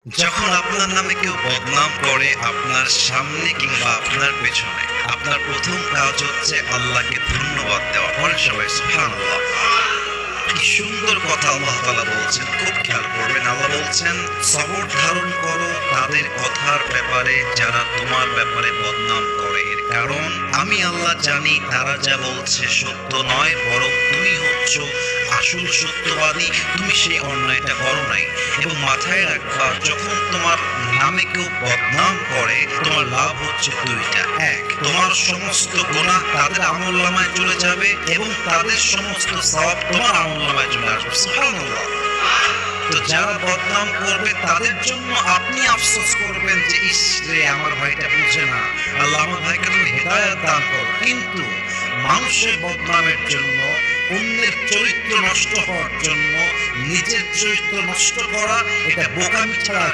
যখন আপনার নামে কেউ বদনাম করে আপনার সামনে কিংবা আপনার পেছনে, আপনার প্রথম কাজ হচ্ছে আল্লাহকে ধন্যবাদ দেওয়া। বলেন সবাই সুবহানাল্লাহ। কি সুন্দর কথা আল্লাহ তাআলা বলছেন, খুব খেয়াল করবেন। আল্লাহ বলছেন, সবর ধারণ করো তাদের কথার ব্যাপারে যারা তোমার ব্যাপারে বদনাম করে। এর কারণ আমি আল্লাহ জানি তারা যা বলছে সত্য নয়, বরং তুমি হচ্ছ আসল সত্যবাদী। তুমি সেই অন্যায়টা করো নাই। এবং মাথায় রাখবা, যখন তোমার নামে কেউ বদনাম করে তোমার লাভ হচ্ছে দুইটা। এক, তোমার সমস্ত গুনাহ তাদের আমলনামায় চলে যাবে এবং তাদের সমস্ত সওয়াব তোমার আমলনামায় চলে আসবে। সুবহানাল্লাহ। তো যারা বদনাম করবে তাদের জন্য আপনি আফসোস করবেন যে ইস রে, আমার ভাইটা বুঝে না, আল্লাহ আমার ভাইকে তুমি হেদায়েত দান করো। কিন্তু মানুষের বদনামের জন্য, অন্যের চরিত্র নষ্ট হওয়ার জন্য নিজের চরিত্র নষ্ট করা, এটা বোকামি ছাড়া